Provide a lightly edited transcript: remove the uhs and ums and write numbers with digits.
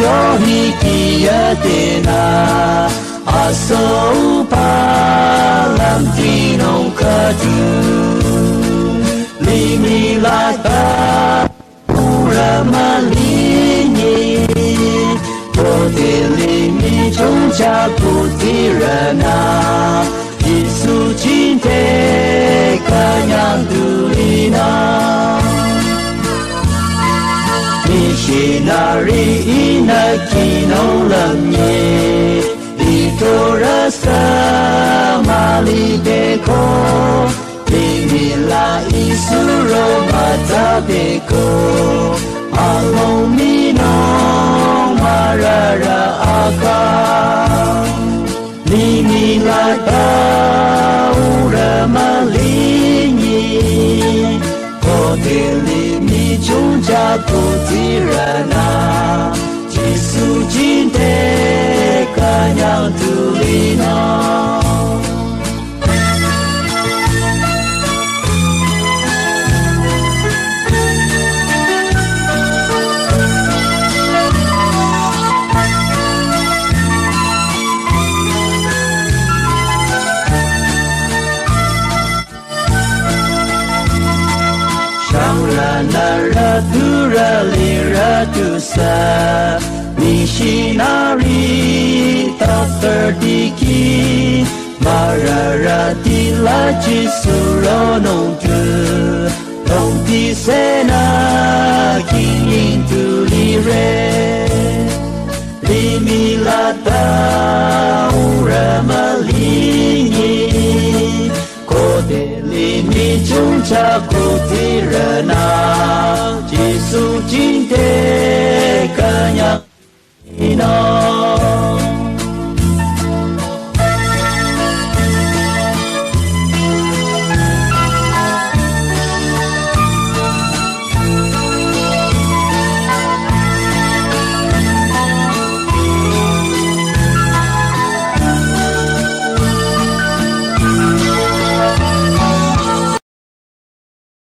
rohi kia tena aso palam tinong kaju limi lata Ramalini Poti limi chung cha putih rana Yesus cinta kanyang dulina Missionary ina kinong lamye Ito rasa malibeko Limila isuro matabeko Along minong marara akang Limila taura malinyi Kote limi junja putirana Yesus cinta kanyang tulina Naradura liratusa Missionary taferdiki Mararati laji suronongju Tongti sena kingin tulire Limilata uramalini Kode limi chung cha kutirana Yesus